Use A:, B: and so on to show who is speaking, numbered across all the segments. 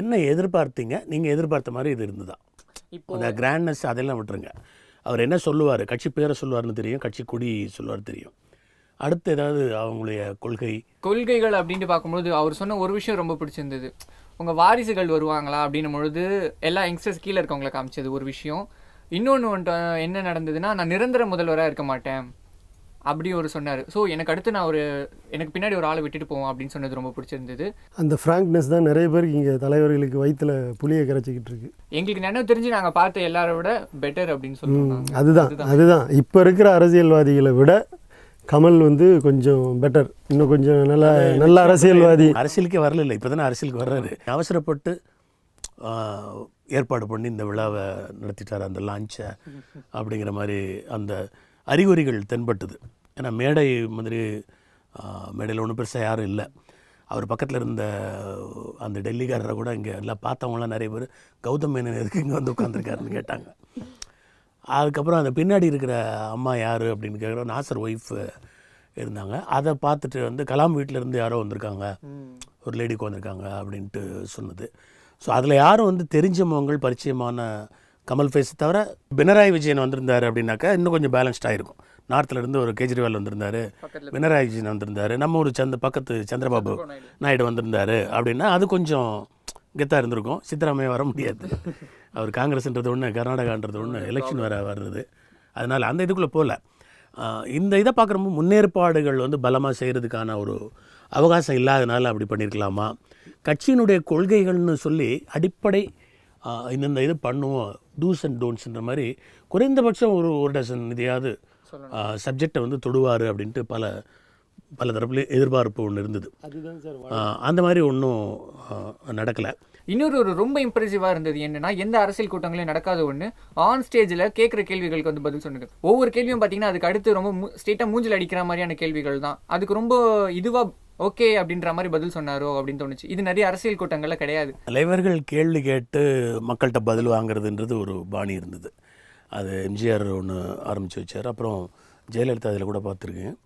A: என்ன எதிர்பார்த்தீங்க, நீங்கள் எதிர்பார்த்த மாதிரி இது இருந்ததா? இப்போ அந்த கிராண்ட்னஸ் அதெல்லாம் விட்டுருங்க. அவர் என்ன சொல்லுவார், கட்சி பேரை சொல்லுவார்னு தெரியும், கட்சி கொடி சொல்லுவார் தெரியும். அடுத்து ஏதாவது அவங்களுடைய
B: கொள்கைகள் அப்படின்ட்டு பார்க்கும்போது அவர் சொன்ன ஒரு விஷயம் ரொம்ப பிடிச்சிருந்தது. உங்கள் வாரிசுகள் வருவாங்களா அப்படின்னும் பொழுது எல்லா யங்ஸ்டர்ஸ் கீழே இருக்கவங்களை காமிச்சது ஒரு விஷயம். இன்னொன்று என்ன நடந்ததுன்னா, நான் நிரந்தர முதல்வராக இருக்க மாட்டேன் அப்படி ஒரு சொன்னார். ஸோ எனக்கு அடுத்து நான் எனக்கு பின்னாடி ஒரு ஆளை விட்டுட்டு போவோம் அப்படின்னு சொன்னது ரொம்ப பிடிச்சிருந்தது.
C: அந்த ஃப்ராங்க்னஸ் தான் நிறைய பேருக்கு இங்கே தலைவர்களுக்கு வயிற்றுல புளியை கரைச்சிக்கிட்டு இருக்கு.
B: எங்களுக்கு நினைவு தெரிஞ்சு நாங்கள் பார்த்த எல்லாரை விட பெட்டர் அப்படின்னு சொல்லுவாங்க.
C: அதுதான் இப்போ இருக்கிற அரசியல்வாதிகளை விட கமல் கொஞ்சம் பெட்டர், இன்னும் கொஞ்சம் நல்ல அரசியல்வாதி.
A: அரசியலுக்கே வரல, இப்போ தானே அரசியலுக்கு வர்றாரு. அவசரப்பட்டு ஏற்பாடு பண்ணி இந்த விழாவை நடத்திட்டார், அந்த லான்ச்சை அப்படிங்கிற மாதிரி அந்த அறிகுறிகள் தென்பட்டுது. ஏன்னா மேடையில் ஒன்றும் பெருசாக யாரும் இல்லை. அவர் பக்கத்தில் இருந்த அந்த டெல்லிக்காரரை கூட இங்கே எல்லாம் பார்த்தவங்களாம் நிறைய பேர் கௌதம் மேனன் எதுக்கு இங்கே வந்து உட்காந்துருக்காருன்னு கேட்டாங்க. அதுக்கப்புறம் அந்த பின்னாடி இருக்கிற அம்மா யார் அப்படின்னு கேட்குற நாசர் ஒய்ஃப் இருந்தாங்க. அதை பார்த்துட்டு கலாம் வீட்டிலேருந்து யாரோ வந்திருக்காங்க, ஒரு லேடிக்கு வந்திருக்காங்க அப்படின்ட்டு சொன்னது. ஸோ அதில் யாரும் தெரிஞ்சவங்கள் பரிச்சயமான கமல் ஃபேஸ் தவிர பினராயி விஜயன் வந்திருந்தார் அப்படின்னாக்கா இன்னும் கொஞ்சம் பேலன்ஸ்ட் ஆகிருக்கும். நார்த்லேருந்து ஒரு கேஜ்ரிவால் வந்திருந்தார், பினராயி விஜயன் வந்திருந்தார், நம்ம ஒரு பக்கத்து சந்திரபாபு நாயுடு வந்திருந்தார் அப்படின்னா அது கொஞ்சம் கெத்தாக இருந்திருக்கும். சித்தராமையா வர முடியாது, அவர் காங்கிரஸ்ன்றது ஒன்று, கர்நாடகான்றது ஒன்று, எலெக்ஷன் வேறு வர்றது. அதனால் அந்த இதுக்குள்ளே போகல. இந்த இதை பார்க்குறப்போ முன்னேற்பாடுகள் பலமாக செய்கிறதுக்கான ஒரு அவகாசம் இல்லாதனால அப்படி பண்ணியிருக்கலாமா? கட்சியினுடைய கொள்கைகள்னு சொல்லி அடிப்படை இந்தந்த இது பண்ணுவோம், டூஸ் அண்ட் டோன்ட்ஸ்ன்ற மாதிரி குறைந்தபட்சம் ஒரு டசன் இதையாவது சப்ஜெக்டை தொடுவார் அப்படின்ட்டு பல தரப்புல எதிர்பார்ப்பு ஒன்று இருந்தது. அந்த மாதிரி ஒன்றும் நடக்கலை.
B: இன்னொரு ரொம்ப இம்ப்ரெசிவாக இருந்தது என்னன்னா, எந்த அரசியல் கூட்டங்களையும் நடக்காத ஒன்று, ஆன் ஸ்டேஜில் கேட்குற கேள்விகளுக்கு பதில் சொன்னது. ஒவ்வொரு கேள்வியும் பார்த்தீங்கன்னா அதுக்கு அடுத்து ரொம்ப ஸ்ட்ரெயிட்டாக மூஞ்சில் அடிக்கிற மாதிரியான கேள்விகள் தான். அதுக்கு ரொம்ப இதுவாக ஓகே அப்படின்ற மாதிரி பதில் சொன்னாரோ அப்படின்னு தோணுச்சு. இது நிறைய அரசியல் கூட்டங்களில் கிடையாது. தலைவர்கள்
A: கேள்வி கேட்டு மக்கள்கிட்ட பதில் வாங்குறதுன்றது ஒரு பாணி இருந்தது. அது எம்ஜிஆர் ஒன்று ஆரம்பித்து வச்சார். அப்புறம் ஜெயலலிதா அதில் கூட பார்த்துருக்கேன்.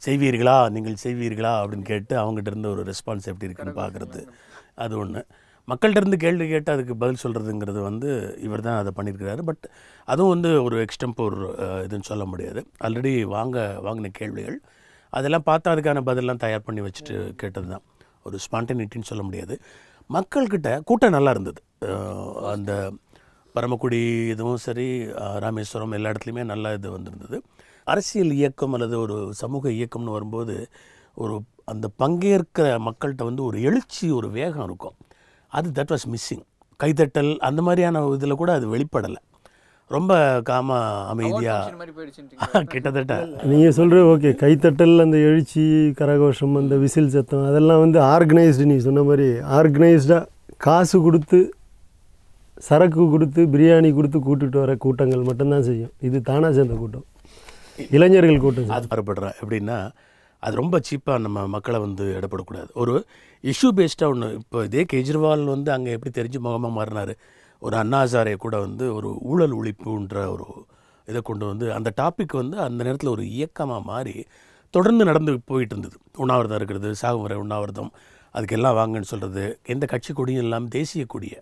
A: செய்வீர்களா, நீங்கள் செய்வீர்களா அப்படின்னு கேட்டு அவங்ககிட்ட இருந்து ஒரு ரெஸ்பான்ஸ் எப்படி இருக்குன்னு பார்க்குறது, அது ஒன்று. மக்கள்கிட்ட இருந்து கேள்வி கேட்டு அதுக்கு பதில் சொல்கிறதுங்கிறது இவர் தான் அதை பண்ணியிருக்கிறாரு. பட் அதுவும் ஒரு எக்ஸ்டெம்போர் இதுன்னு சொல்ல முடியாது. ஆல்ரெடி வாங்கின கேள்விகள் அதெல்லாம் பார்த்தா அதுக்கான பதிலெலாம் தயார் பண்ணி வச்சுட்டு கேட்டது தான். ஒரு ஸ்பான்டனிட்டின்னு சொல்ல முடியாது. மக்கள்கிட்ட கூட்டம் நல்லா இருந்தது. அந்த பரமக்குடி இதுவும் சரி, ராமேஸ்வரம், எல்லா இடத்துலையுமே நல்லா இது வந்திருந்தது. அரசியல் இயக்கம் அல்லது ஒரு சமூக இயக்கம்னு வரும்போது அந்த பங்கேற்கிற மக்கள்கிட்ட ஒரு எழுச்சி, ஒரு வேகம் இருக்கும். That was missing. கைத்தட்டல் அந்த மாதிரியான இதில் கூட அது வெளிப்படலை. ரொம்ப அமைதியாக கிட்டத்தட்ட
C: நீங்கள் சொல்கிற ஓகே, கைத்தட்டல், அந்த எழுச்சி, கரகோஷம், அந்த விசில் சத்தம், அதெல்லாம் ஆர்கனைஸ்டு. நீ சொன்ன மாதிரி ஆர்கனைஸ்டாக காசு கொடுத்து, சரக்கு கொடுத்து, பிரியாணி கொடுத்து கூட்டுட்டு வர கூட்டங்கள் மட்டும்தான் செய்யும். இது தானாக சேர்ந்த கூட்டம், இளைஞர்கள் கூட்டம்.
A: அது பரப்படுறேன் எப்படின்னா, அது ரொம்ப சீப்பாக நம்ம மக்களை இடப்படக்கூடாது. ஒரு இஷ்யூ பேஸ்டாக ஒன்று. இப்போ இதே கெஜ்ரிவால் அங்கே எப்படி தெரிஞ்சு முகமாக மாறினார். ஒரு அண்ணா ஹசாரே கூட ஒரு ஊழல் ஒழிப்புன்ற ஒரு இதை கொண்டு அந்த டாபிக் அந்த நேரத்தில் ஒரு இயக்கமாக மாறி தொடர்ந்து நடந்து போயிட்டு இருந்தது. உண்ணாவிரதம் இருக்கிறது, சாகுமுறை உண்ணாவிரதம், அதுக்கெல்லாம் வாங்கன்னு சொல்கிறது. எந்த கட்சி கொடியும் இல்லாமல் தேசிய கொடியை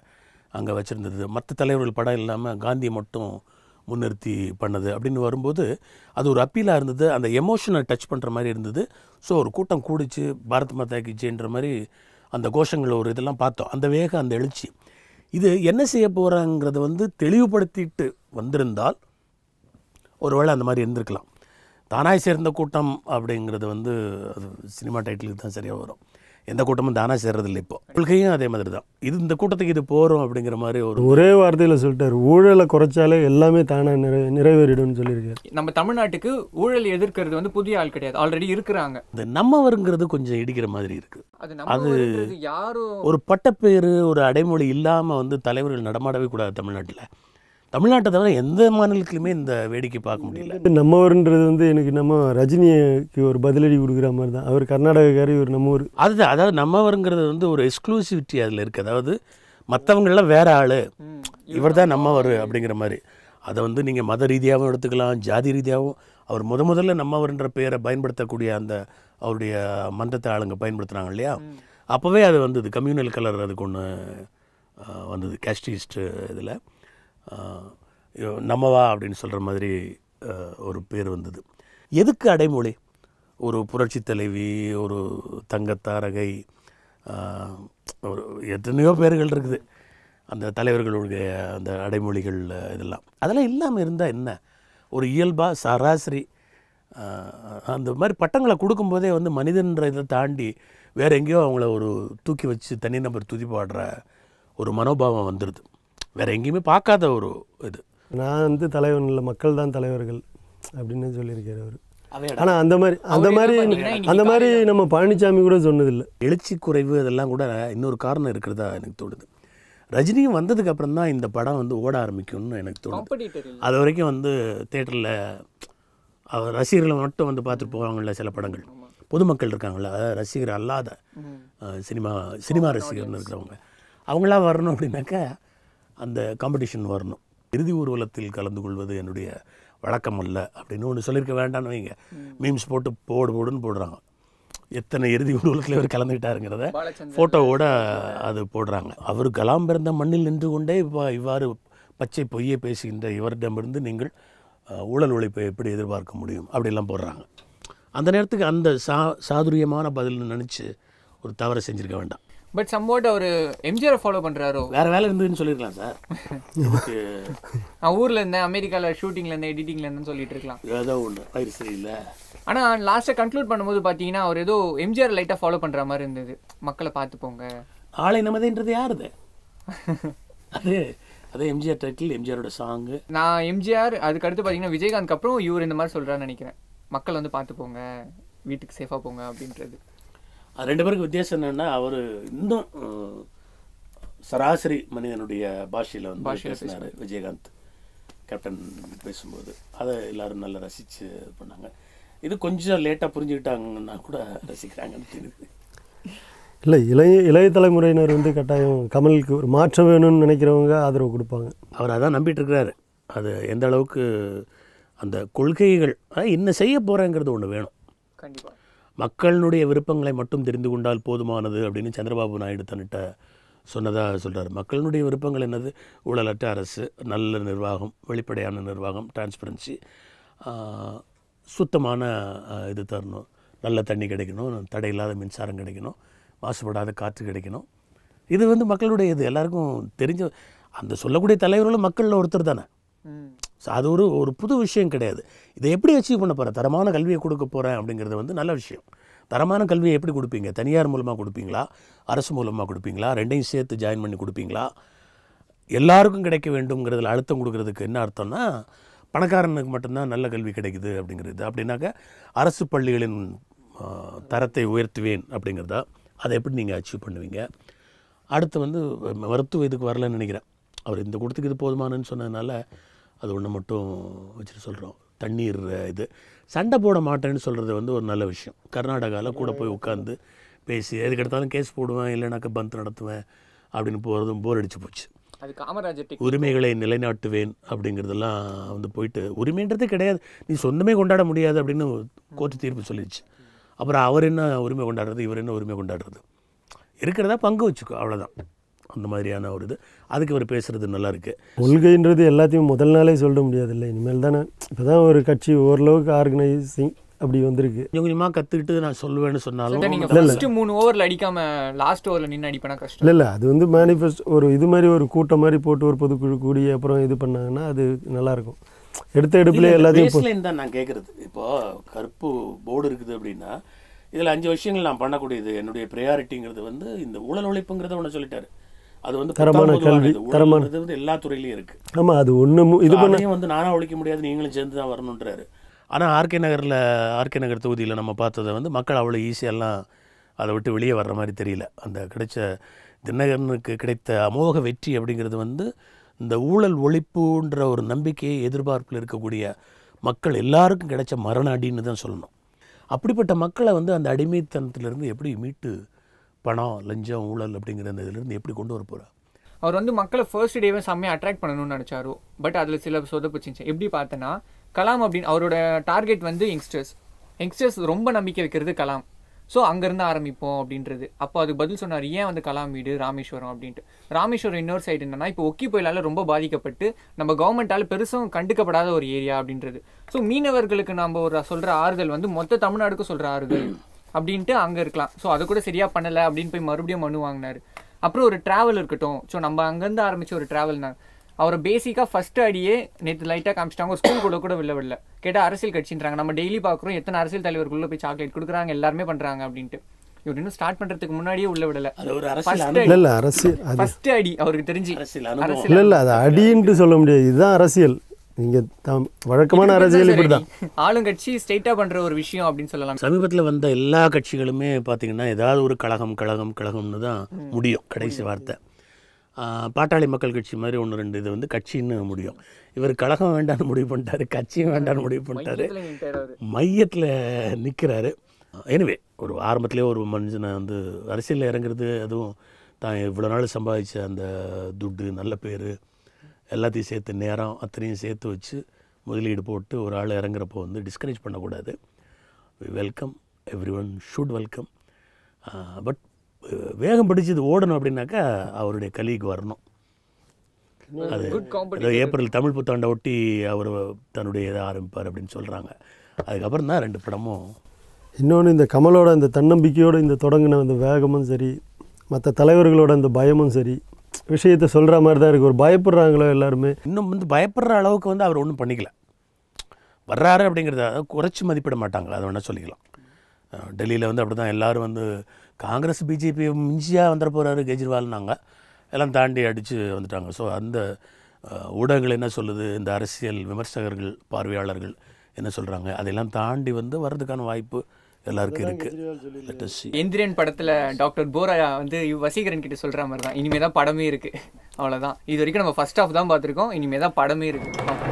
A: அங்கே வச்சுருந்தது. மற்ற தலைவர்கள் படம் இல்லாமல் காந்தியை மட்டும் முன்னிறுத்தி பண்ணது அப்படின்னு வரும்போது அது ஒரு அப்பீலாக இருந்தது. அந்த எமோஷனை டச் பண்ணுற மாதிரி இருந்தது. ஸோ ஒரு கூட்டம் கூடிச்சு, பாரத் மாதா கி ஜெய்ன்ற மாதிரி அந்த கோஷங்கள் ஒரு இதெல்லாம் பார்த்தோம். அந்த வேகம், அந்த எழுச்சி, இது என்ன செய்ய போகிறாங்கிறத தெளிவுபடுத்திட்டு வந்திருந்தால் ஒருவேளை அந்த மாதிரி இருந்திருக்கலாம். தானாய் சேர்ந்த கூட்டம் அப்படிங்கிறது அது சினிமா டைட்டிலுக்கு தான் சரியாக வரும். எந்த கூட்டமும் தானாக சேர்றதில்லை. இப்போ கொள்கையும் அதே மாதிரி தான். இந்த கூட்டத்துக்கு இது போகிறோம் அப்படிங்கிற மாதிரி ஒரே
C: வார்த்தையில் சொல்லிட்டார். ஊழலை குறைச்சாலே எல்லாமே தானாக நிறைவேறிடும்னு சொல்லியிருக்காரு.
B: நம்ம தமிழ்நாட்டுக்கு ஊழல் எதிர்க்கிறது புதிய ஆள் கிடையாது, ஆல்ரெடி இருக்கிறாங்க.
A: இந்த நம்மவருங்கிறது கொஞ்சம் இடிக்கிற மாதிரி இருக்குது. அது யாரோ ஒரு பட்டப்பேர், ஒரு அடைமொழி இல்லாமல் தலைவர்கள் நடமாடவே கூடாது தமிழ்நாட்டில். தமிழ்நாட்டை தவிர எந்த மாநிலத்திலுமே இந்த வேடிக்கை பார்க்க முடியல.
C: நம்மவர்ன்றது எனக்கு நம்ம ரஜினிக்கு ஒரு பதிலடி கொடுக்குற மாதிரி தான். அவர் கர்நாடகக்காரி, ஒரு நம்ம ஊர்.
A: அதாவது நம்மவருங்கிறது ஒரு எக்ஸ்க்ளூசிவிட்டி அதில் இருக்குது. அதாவது மற்றவங்களாம் வேற ஆள், இவர் தான் நம்மவர் அப்படிங்கிற மாதிரி. அதை நீங்கள் மத ரீதியாகவும் எடுத்துக்கலாம், ஜாதி ரீதியாகவும். அவர் முதல்ல நம்மவர்ன்ற பெயரை பயன்படுத்தக்கூடிய அந்த அவருடைய மன்றத்தை ஆளுங்க பயன்படுத்துகிறாங்க இல்லையா, அப்போவே அது கம்யூனல் கலர் அதுக்கு ஒன்று வந்தது கேஸ்டிஸ்ட்டு இதில் நம்மவா அப்படின்னு சொல்கிற மாதிரி ஒரு பேர் வந்தது. எதுக்கு அடைமொழி? ஒரு புரட்சி தலைவி, ஒரு தங்கத்தாரகை, ஒரு எத்தனையோ பேர்கள் இருக்குது அந்த தலைவர்களுடைய அந்த அடைமொழிகள் இதெல்லாம். அதெல்லாம் இல்லாமல் இருந்தால் என்ன? ஒரு இயல்பாக சராசரி அந்த மாதிரி பட்டங்களை கொடுக்கும்போதே வந்து மனிதன்ற இதை தாண்டி வேறு எங்கேயோ அவங்கள ஒரு தூக்கி வச்சு தனிநபர் துதி பாடுற ஒரு மனோபாவம் வந்துடுது. வேறு எங்கேயுமே பார்க்காத ஒரு இது.
C: நான் வந்து தலைவன் இல்லை, மக்கள் தான் தலைவர்கள் அப்படின்னு சொல்லியிருக்காரு அவர்.
A: அவையடா.
C: ஆனால் அந்த மாதிரி நம்ம பழனிசாமி கூட சொன்னதில்லை.
A: எழுச்சி குறைவு அதெல்லாம் கூட இன்னொரு காரணம் இருக்கிறதா எனக்கு தோணுது. ரஜினியும் வந்ததுக்கு அப்புறம் தான் இந்த படம் வந்து ஓட ஆரம்பிக்கும்னு எனக்கு தோணுது.
B: காம்படிட்டர் இல்ல.
A: அது வரைக்கும் வந்து தேட்டரில் அவர் ரசிகர்களை மட்டும் வந்து பார்த்துட்டு போவாங்கள்ல சில படங்கள். பொதுமக்கள் இருக்காங்களா, ரசிகர் அல்லாத சினிமா ரசிகர்னு இருக்கிறவங்க, அவங்களாம் வரணும் அப்படின்னாக்கா அந்த காம்படிஷன் வரணும். இறுதி ஊர்வலத்தில் கலந்து கொள்வது என்னுடைய வழக்கம் அல்ல அப்படின்னு ஒன்று சொல்லியிருக்க வேண்டாம்னு வைங்க. மீம்ஸ் போட்டு போடுன்னு போடுறாங்க. எத்தனை இறுதி ஊர்வலத்தில் இவர் கலந்துக்கிட்டாருங்கிறத ஃபோட்டோவோட அது போடுறாங்க. அவர் கலாம் பிறந்த மண்ணில் நின்று கொண்டே இவ்வாறு பச்சை பொய்யை பேசுகின்ற இவரிடமிருந்து நீங்கள் ஊழல் ஒழிப்பை எப்படி எதிர்பார்க்க முடியும் அப்படிலாம் போடுறாங்க. அந்த நேரத்துக்கு அந்த சாதுரியமான பதில்னு நினச்சி ஒரு தவறை செஞ்சுருக்க வேண்டாம்.
B: பட் சம்வாட் அவர் எம்ஜிஆரை ஃபாலோ பண்ணுறாரோ?
A: வேறு வேலை இருந்ததுன்னு சொல்லியிருக்கலாம் சார்.
B: நான் ஊரில் இருந்தேன், அமெரிக்காவில் ஷூட்டிங்கில் இருந்தேன், எடிட்டிங்கில் இருந்தேன்னு சொல்லிட்டு இருக்கலாம்.
A: ஏதோ ஒன்று பயிர் சரியில்லை.
B: ஆனால் லாஸ்ட்டாக கன்க்ளூட் பண்ணும்போது பார்த்தீங்கன்னா அவர் ஏதோ எம்ஜிஆர் லைட்டாக ஃபாலோ பண்ணுற மாதிரி இருந்தது. மக்களை பார்த்துப்போங்க,
A: ஆளை நமதேன்றது யாருது? அது எம்ஜிஆர் டைட்டில், எம்ஜிஆரோட சாங்கு.
B: நான் எம்ஜிஆர், அதுக்கடுத்து பார்த்தீங்கன்னா விஜயகாந்த் அப்புறம் இவர் இந்த மாதிரி சொல்கிறான்னு நினைக்கிறேன். மக்கள் வந்து பார்த்துப்போங்க, வீட்டுக்கு சேஃபாக போங்க அப்படின்றது.
A: அது ரெண்டு பேருக்கு வித்தியாசம் என்னென்னா, அவர் இன்னும் சராசரி மனிதனுடைய பாஷையில் வந்து பேசினார் விஜயகாந்த் கேப்டன் பேசும்போது. அதை எல்லோரும் நல்லா ரசித்து பண்ணாங்க. இது கொஞ்சம் லேட்டாக புரிஞ்சுக்கிட்டாங்கன்னா கூட ரசிக்கிறாங்கன்னு தெரியுது.
C: இல்லை, இளைய தலைமுறையினர் வந்து கட்டாயம் கமலுக்கு ஒரு மாற்றம் வேணும்னு நினைக்கிறவங்க ஆதரவு கொடுப்பாங்க.
A: அவர் அதான் நம்பிட்டு இருக்கிறாரு. அது எந்த அளவுக்கு அந்த கொள்கைகள் இன்னும் செய்ய போகிறேங்கிறது ஒன்று வேணும்.
B: கண்டிப்பாக
A: மக்களுடைய விருப்பங்களை மட்டும் தெரிந்து கொண்டால் போதுமானது அப்படின்னு சந்திரபாபு நாயுடு தன்னிட்ட சொன்னதாக சொல்கிறார். மக்களுடைய விருப்பங்கள் என்னது? ஊழலற்ற அரசு, நல்ல நிர்வாகம், வெளிப்படையான நிர்வாகம், டிரான்ஸ்பரன்சி, சுத்தமான இது தரணும், நல்ல தண்ணி கிடைக்கணும், தடையில்லாத மின்சாரம் கிடைக்கணும், மாசுபடாத காற்று கிடைக்கணும். இது வந்து மக்களுடைய இது எல்லாருக்கும் தெரிஞ்ச அந்த சொல்லக்கூடிய தலைவர்களும் மக்களில் ஒருத்தர் தானே. ஸோ அது ஒரு புது விஷயம் கிடையாது. இதை எப்படி அச்சீவ் பண்ண போகிறேன்? தரமான கல்வியை கொடுக்க போகிறேன் அப்படிங்கிறது வந்து நல்ல விஷயம். தரமான கல்வியை எப்படி கொடுப்பீங்க? தனியார் மூலமாக கொடுப்பீங்களா, அரசு மூலமாக கொடுப்பீங்களா, ரெண்டையும் சேர்த்து ஜாயின் பண்ணி கொடுப்பீங்களா? எல்லாருக்கும் கிடைக்க வேண்டும்ங்கிறதுல அழுத்தம் கொடுக்கறதுக்கு என்ன அர்த்தம்னா, பணக்காரனுக்கு மட்டும்தான் நல்ல கல்வி கிடைக்குது அப்படிங்கிறது. அப்படின்னாக்க அரசு பள்ளிகளின் தரத்தை உயர்த்துவேன் அப்படிங்கிறதா. அதை எப்படி நீங்கள் அச்சீவ் பண்ணுவீங்க? அடுத்து வந்து மருத்துவ இதுக்கு வரலன்னு நினைக்கிறேன். அவர் இந்த கொடுத்துக்கு இது போதுமானன்னு சொன்னதுனால அது ஒன்று மட்டும் வச்சுட்டு சொல்கிறோம். தண்ணீர் இது சண்டை போட மாட்டேன்னு சொல்கிறது வந்து ஒரு நல்ல விஷயம். கர்நாடகாவில் கூட போய் உட்காந்து பேசி எதுக்கு எடுத்தாலும் கேஸ் போடுவேன், இல்லைனாக்கா பந்த் நடத்துவேன் அப்படின்னு போகிறதும் போர் அடிச்சு போச்சு.
B: அது காமராஜர்
A: உரிமைகளை நிலைநாட்டுவேன் அப்படிங்கிறதெல்லாம் வந்து போயிட்டு உரிமைன்றதே கிடையாது, நீ சொந்தமே கொண்டாட முடியாது அப்படின்னு கோர்ட்டு தீர்ப்பு சொல்லிடுச்சு. அப்புறம் அவர் என்ன உரிமை கொண்டாடுறது, இவர் என்ன உரிமை கொண்டாடுறது? இருக்கிறதா பங்கு வச்சுக்கோ, அவ்வளோதான். அந்த மாதிரியான ஒரு இது. அதுக்கு இவர் பேசுகிறது நல்லா இருக்குது.
C: கொள்கைன்றது எல்லாத்தையும் முதல் நாளே சொல்ல முடியாது இல்லை, இனிமேல் தானே. இப்போ தான் ஒரு கட்சி ஓரளவுக்கு ஆர்கனைசிங் அப்படி வந்திருக்கு.
A: கொஞ்சம் கொஞ்சமாக கற்றுக்கிட்டு நான் சொல்லுவேன்னு சொன்னாலும்
B: நீங்கள் ஃபர்ஸ்ட் 3 ஓவரில் அடிக்காமல் லாஸ்ட் ஓவரில் நின்று அடிப்பேனா கஷ்டம்
C: இல்லை. அது வந்து மேனிஃபெஸ்ட் ஒரு இது மாதிரி ஒரு கூட்டம் மாதிரி போட்டு ஒரு பொதுக்குழு கூடி அப்புறம் இது பண்ணாங்கன்னா அது நல்லாயிருக்கும். எடுத்த எடுப்புலேயே எல்லாத்தையும்
A: தான் நான் கேட்குறது. இப்போது கருப்பு போர்டு இருக்குது அப்படின்னா இதில் 5 விஷயங்கள் நான் பண்ணக்கூடியது. என்னுடைய ப்ரையாரிட்டிங்கிறது வந்து இந்த ஊழல் ஒழிப்புங்கிறத ஒன்று சொல்லிட்டாரு. அது வந்து
C: தரமான கல்வி, தரமானது
A: வந்து எல்லா துறையிலையும் இருக்குது.
C: ஆமாம், அது ஒன்று இது பண்ண
A: வந்து நானாக ஒழிக்க முடியாது, நீங்களும் சேர்ந்து தான் வரணுன்றாரு. ஆனால் ஆர்கே நகர் தொகுதியில் நம்ம பார்த்ததை வந்து மக்கள் அவ்வளோ ஈஸியெல்லாம் அதை விட்டு வெளியே வர்ற மாதிரி தெரியல. அந்த கிடைச்ச தினகரனுக்கு கிடைத்த அமோக வெற்றி அப்படிங்கிறது வந்து இந்த ஊழல் ஒழிப்புன்ற ஒரு நம்பிக்கையை எதிர்பார்ப்பில் இருக்கக்கூடிய மக்கள் எல்லாருக்கும் கிடைச்ச மரண அடின்னு தான் சொல்லணும். அப்படிப்பட்ட மக்களை வந்து அந்த அடிமைத்தனத்திலிருந்து எப்படி மீட்டு பணம், லஞ்சம், ஊழல் அப்படிங்கிற அந்த இதிலிருந்து எப்படி கொண்டு வர போகிறார்?
B: அவர் வந்து மக்களை ஃபர்ஸ்ட் டேவே செம்மையாக அட்ராக்ட் பண்ணணும்னு நினச்சாரோ. பட் அதில் சில சொதப்பிச்சிச்சு. எப்படி பார்த்தேன்னா, கலாம் அப்படின்னு அவரோட டார்கெட் வந்து யங்ஸ்டர்ஸ் ரொம்ப நம்பிக்கை வைக்கிறது கலாம். ஸோ அங்கேருந்து ஆரம்பிப்போம் அப்படின்றது. அப்போ அதுக்கு பதில் சொன்னார், ஏன் வந்து கலாம் வீடு ராமேஸ்வரம் அப்படின்ட்டு. ராமேஸ்வரம் இன்னொரு சைடு என்னன்னா, இப்போ ஒக்கி புயலால் ரொம்ப பாதிக்கப்பட்டு நம்ம கவர்மெண்டால் பெருசும் கண்டுக்கப்படாத ஒரு ஏரியா அப்படின்றது. ஸோ மீனவர்களுக்கு நம்ம ஒரு சொல்கிற ஆறுதல் வந்து மொத்த தமிழ்நாடுக்கும் சொல்கிற ஆறுதல் அப்படின்ட்டு அங்கே இருக்கலாம். ஸோ அதை கூட சரியாக பண்ணலை அப்படின்னு போய் மறுபடியும் மனு வாங்கினார். அப்புறம் ஒரு ட்ராவல் இருக்கட்டும். ஸோ நம்ம அங்கேருந்து ஆரம்பித்த ஒரு ட்ராவல்னா அவரை பேசிக்காக ஃபர்ஸ்ட் அடியே நேற்று லைட்டாக காமிச்சிட்டாங்க. ஒரு ஸ்கூல் கூட விடல கேட்டால் அரசியல் கட்சின்றாங்க. நம்ம டெய்லி பார்க்குறோம் எத்தனை அரசியல் தலைவர்களுள்ள போய் சாக்லேட் கொடுக்குறாங்க, எல்லாருமே பண்ணுறாங்க அப்படின்ட்டு. இவர் இன்னும் ஸ்டார்ட் பண்ணுறதுக்கு முன்னாடியே உள்ள விடலை. ஃபர்ஸ்ட் அடி அவருக்கு தெரிஞ்சு
C: இல்லை அது அடின்ட்டு சொல்ல முடியாது, இதுதான் அரசியல். நீங்கள் வழக்கமான அரசியல் இப்படி தான்
B: ஆளுங்கட்சி ஸ்ட்ரெயிட்டாக பண்ணுற ஒரு விஷயம் அப்படின்னு சொல்லலாம்.
A: சமீபத்தில் வந்த எல்லா கட்சிகளுமே பார்த்தீங்கன்னா ஏதாவது ஒரு கழகம்னு தான் முடியும் கடைசி வார்த்தை. பாட்டாளி மக்கள் கட்சி மாதிரி 1-2 இது வந்து கட்சின்னு முடியும். இவர் கழகம் வேண்டான்னு முடிவு பண்ணிட்டாரு, கட்சியும் வேண்டான்னு முடிவு பண்ணிட்டாரு, மையத்தில் நிற்கிறாரு. எனிவே ஒரு ஆரம்பத்திலே ஒரு மனுஷனை வந்து அரசியலில் இறங்குறது, அதுவும் தான் இவ்வளோ நாள் சம்பாதிச்ச அந்த துட்டு நல்ல பேர் எல்லாத்தையும் சேர்த்து நேரம் அத்தனையும் சேர்த்து வச்சு முதலீடு போட்டு ஒரு ஆள் இறங்குறப்போ வந்து டிஸ்கரேஜ் பண்ணக்கூடாது. Welcome, every one should welcome. But வேகம் பிடிச்சது ஓடணும் அப்படின்னாக்கா அவருடைய கலீக் வரணும். அது ஏப்ரல் தமிழ் புத்தாண்டை ஒட்டி அவர் தன்னுடைய இதை ஆரம்பிப்பார் அப்படின்னு சொல்கிறாங்க. அதுக்கப்புறம் தான் 2 படமும்.
C: இன்னொன்று இந்த கமலோட இந்த தன்னம்பிக்கையோடு இந்த தொடங்கின அந்த வேகமும் சரி, மற்ற தலைவர்களோட அந்த பயமும் சரி, விஷயத்தை சொல்கிற மாதிரி தான் இருக்குது. ஒரு பயப்படுறாங்களோ எல்லாருமே.
A: இன்னும் வந்து பயப்படுற அளவுக்கு வந்து அவர் ஒன்றும் பண்ணிக்கல. வர்றாரு அப்படிங்கிறத குறைச்சி மதிப்பிட மாட்டாங்க, அதை வேணால் சொல்லிக்கலாம். டெல்லியில் வந்து அப்படி தான் எல்லோரும் வந்து காங்கிரஸ் பிஜேபி மிஞ்சியாக வந்துட போகிறாரு கெஜ்ரிவால்னாங்க, எல்லாம் தாண்டி அடித்து வந்துட்டாங்க. ஸோ அந்த ஊடகங்கள் என்ன சொல்லுது, இந்த அரசியல் விமர்சகர்கள் பார்வையாளர்கள் என்ன சொல்கிறாங்க, அதெல்லாம் தாண்டி வந்து வர்றதுக்கான வாய்ப்பு எல்லாருக்கும் இருக்குது.
B: எந்திரன் படத்தில் டாக்டர் போரா வந்து வசீகரன் கிட்ட சொல்கிற மாதிரி தான், இனிமேல் தான் படமே இருக்குது, அவ்வளோதான். இது வரைக்கும் நம்ம ஃபர்ஸ்ட் ஹாஃப் தான் பார்த்துருக்கோம், இனிமேல் தான் படமே இருக்குது.